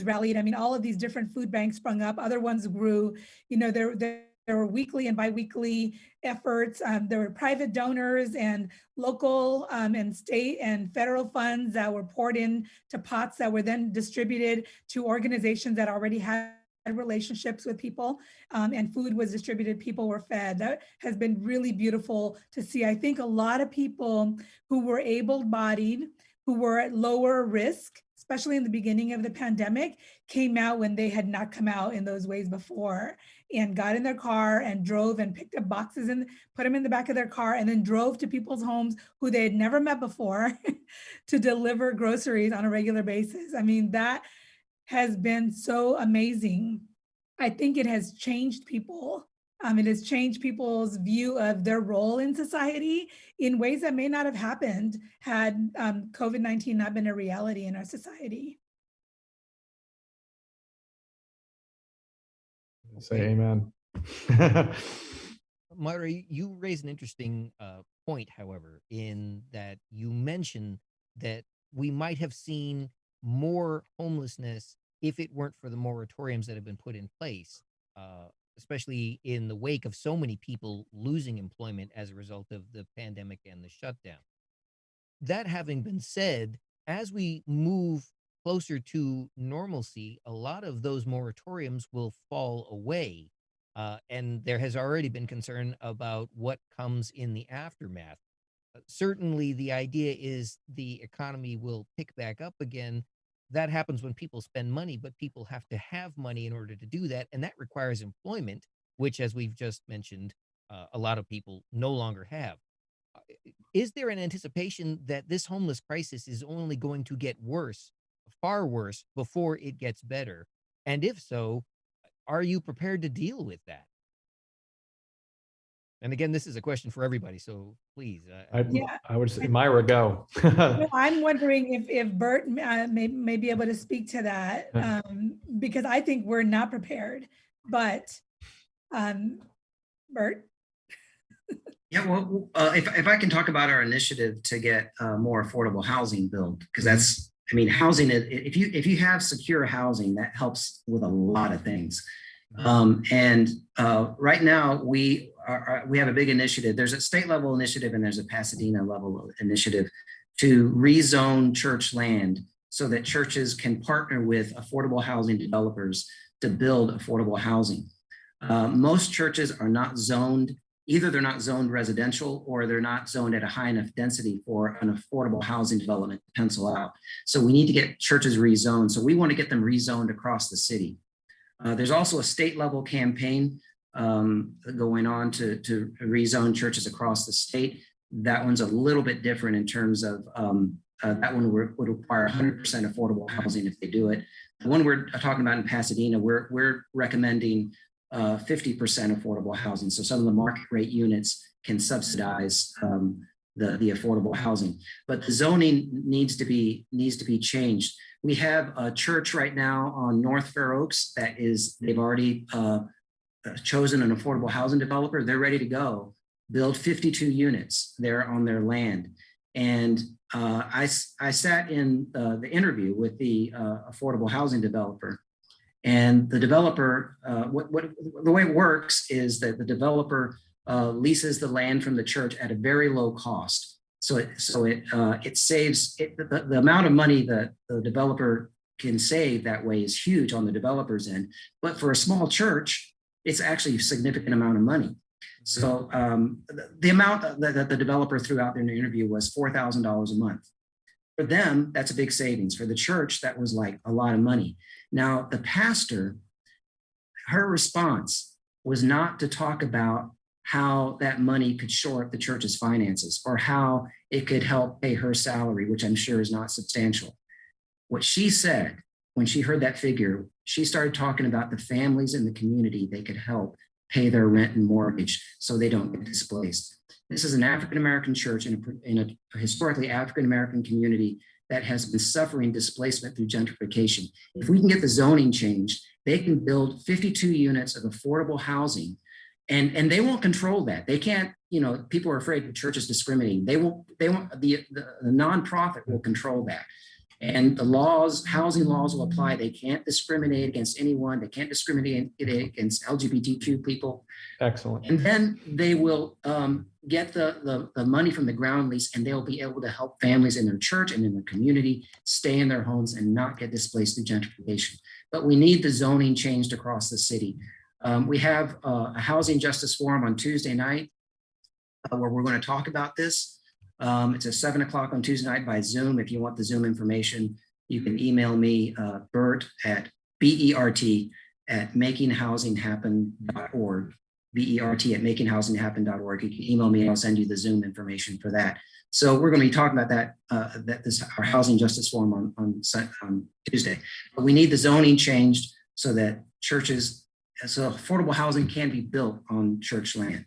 rallied. All of these different food banks sprung up. Other ones grew. There were weekly and biweekly efforts. There were private donors and local and state and federal funds that were poured into pots that were then distributed to organizations that already had relationships with people, and food was distributed, people were fed. That has been really beautiful to see. I think a lot of people who were able-bodied, who were at lower risk, especially in the beginning of the pandemic, came out when they had not come out in those ways before, and got in their car and drove and picked up boxes and put them in the back of their car, and then drove to people's homes who they had never met before to deliver groceries on a regular basis. That has been so amazing. I think it has changed people. It has changed people's view of their role in society in ways that may not have happened had COVID-19 not been a reality in our society. Say amen. Mayra, you raise an interesting point, however, in that you mentioned that we might have seen more homelessness if it weren't for the moratoriums that have been put in place, especially in the wake of so many people losing employment as a result of the pandemic and the shutdown. That having been said, as we move closer to normalcy, a lot of those moratoriums will fall away. And there has already been concern about what comes in the aftermath. Certainly, the idea is the economy will pick back up again. That happens when people spend money, but people have to have money in order to do that. And that requires employment, which, as we've just mentioned, a lot of people no longer have. Uh, Is there an anticipation that this homeless crisis is only going to get worse, far worse, before it gets better? And if so, are you prepared to deal with that? And again, this is a question for everybody, so please. Yeah. I would say, Myra, go. No, I'm wondering if Bert may be able to speak to that, because I think we're not prepared. But Bert? Yeah, well, if I can talk about our initiative to get more affordable housing built, because that's, I mean, housing, if you have secure housing, that helps with a lot of things. And right now we have a big initiative. There's a state level initiative and there's a Pasadena level initiative to rezone church land so that churches can partner with affordable housing developers to build affordable housing. Most churches are not zoned. Either they're not zoned residential or they're not zoned at a high enough density for an affordable housing development to pencil out. So we need to get churches rezoned. So we want to get them rezoned across the city. There's also a state level campaign going on to rezone churches across the state. That one's a little bit different in terms of that one would require 100% affordable housing if they do it. The one we're talking about in Pasadena, we're recommending 50% affordable housing. So some of the market rate units can subsidize the affordable housing, but the zoning needs to be changed. We have a church right now on North Fair Oaks they've already chosen an affordable housing developer. They're ready to go build 52 units there on their land. And I sat in the interview with the affordable housing developer. And the developer, the way it works is that the developer leases the land from the church at a very low cost. So it saves the amount of money that the developer can save that way is huge on the developer's end. But for a small church, it's actually a significant amount of money. So the amount that the developer threw out there in the interview was $4,000 a month. For them, that's a big savings. For the church, that was like a lot of money. Now, the pastor, her response was not to talk about how that money could shore up the church's finances or how it could help pay her salary, which I'm sure is not substantial. What she said when she heard that figure, she started talking about the families in the community they could help pay their rent and mortgage so they don't get displaced. This is an African-American church in a historically African-American community that has been suffering displacement through gentrification. If we can get the zoning changed, they can build 52 units of affordable housing, and they won't control that. They can't, people are afraid the church is discriminating. They won't, the nonprofit will control that. And the housing laws will apply. They can't discriminate against anyone. They can't discriminate against LGBTQ people. Excellent. And then they will get the money from the ground lease, and they'll be able to help families in their church and in their community stay in their homes and not get displaced through gentrification. But we need the zoning changed across the city. We have a housing justice forum on Tuesday night where we're going to talk about this. It's at 7 o'clock on Tuesday night by Zoom. If you want the Zoom information, you can email me, Bert at BERT at makinghousinghappen.org, BERT at makinghousinghappen.org. You can email me and I'll send you the Zoom information for that. So we're going to be talking about that, our housing justice forum on Tuesday. But we need the zoning changed so that so affordable housing can be built on church land.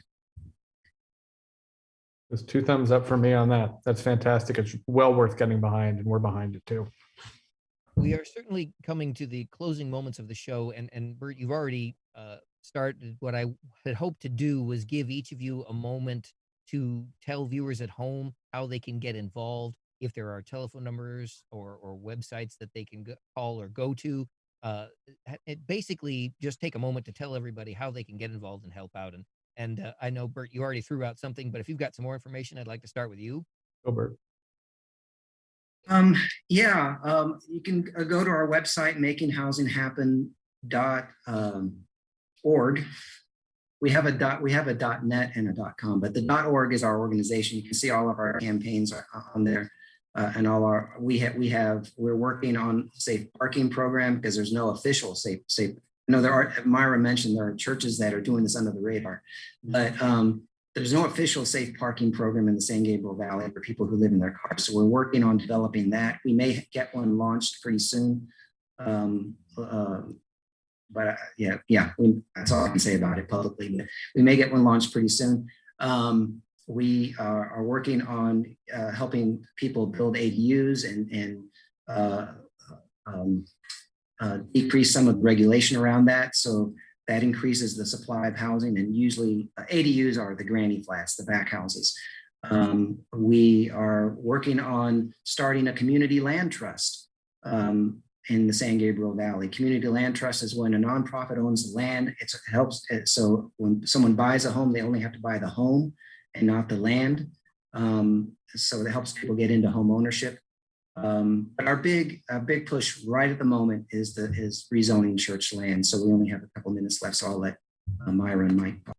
There's 2 thumbs up for me on that. That's fantastic. It's well worth getting behind, and we're behind it too. We are certainly coming to the closing moments of the show, and Bert, you've already started. What I had hoped to do was give each of you a moment to tell viewers at home how they can get involved, if there are telephone numbers or websites that they can call or go to. Basically, just take a moment to tell everybody how they can get involved and help out. And I know, Bert, you already threw out something, but if you've got some more information, I'd like to start with you. Go, Bert. You can go to our website, makinghousinghappen.org. We have a .net and a .com, but the .org is our organization. You can see all of our campaigns on there, and all our we're working on safe parking program because there's no official safe. No, there are. Mayra mentioned there are churches that are doing this under the radar, but there's no official safe parking program in the San Gabriel Valley for people who live in their cars. So we're working on developing that. We may get one launched pretty soon. That's all I can say about it publicly. But we may get one launched pretty soon. We are working on helping people build ADUs and decrease some of the regulation around that. So that increases the supply of housing, and usually ADUs are the granny flats, the back houses. We are working on starting a community land trust in the San Gabriel Valley. Community land trust is when a nonprofit owns the land. It helps. So when someone buys a home, they only have to buy the home and not the land. So it helps people get into home ownership. But our big push right at the moment is rezoning church land. So we only have a couple minutes left. So I'll let Mayra and Mike. Go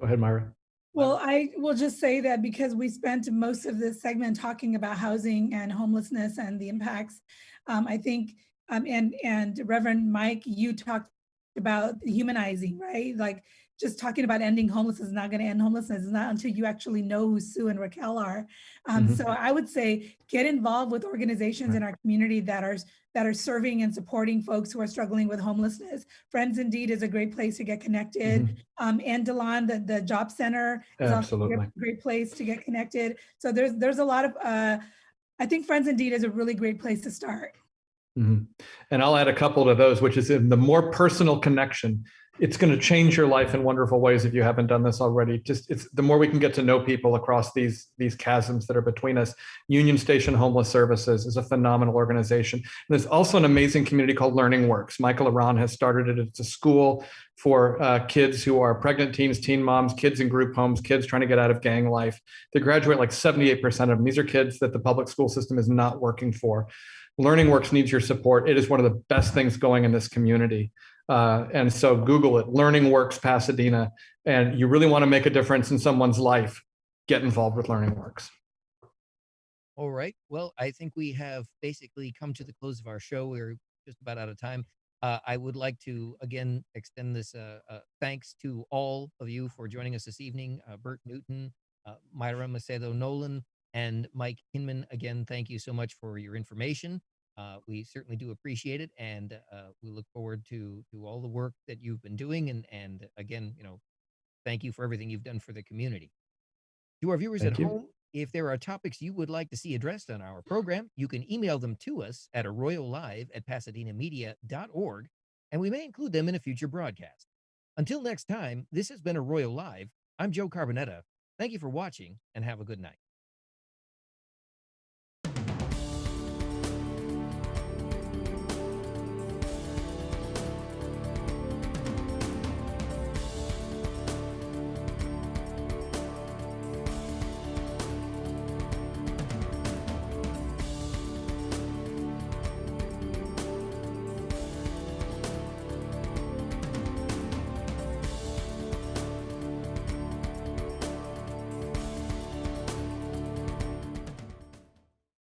ahead, Mayra. Well, I will just say that because we spent most of this segment talking about housing and homelessness and the impacts, I think, and Reverend Mike, you talked about humanizing, right? Like just talking about ending homelessness is not going to end homelessness. It's not until you actually know who Sue and Raquel are. So I would say get involved with organizations in our community that are serving and supporting folks who are struggling with homelessness. Friends Indeed is a great place to get connected. And Delon, the job center is also a great place to get connected. So there's a lot of, I think Friends Indeed is a really great place to start. And I'll add a couple to those, which is in the more personal connection. It's going to change your life in wonderful ways if you haven't done this already. It's the more we can get to know people across these chasms that are between us. Union Station Homeless Services is a phenomenal organization. And there's also an amazing community called Learning Works. Michael Aran has started it. It's a school for kids who are pregnant teens, teen moms, kids in group homes, kids trying to get out of gang life. They graduate like 78% of them. These are kids that the public school system is not working for. Learning Works needs your support. It is one of the best things going in this community. And so Google it, Learning Works Pasadena, and you really want to make a difference in someone's life, get involved with Learning Works. All right. Well, I think we have basically come to the close of our show. We're just about out of time. I would like to, again, extend this thanks to all of you for joining us this evening. Bert Newton, Mayra Macedo-Nolan, and Mike Kinman. Again, thank you so much for your information. We certainly do appreciate it, and we look forward to all the work that you've been doing. And again, thank you for everything you've done for the community. To our viewers at home, if there are topics you would like to see addressed on our program, you can email them to us at arroyolive@pasadenamedia.org, and we may include them in a future broadcast. Until next time, this has been Arroyo Live. I'm Joe Carbonetta. Thank you for watching, and have a good night.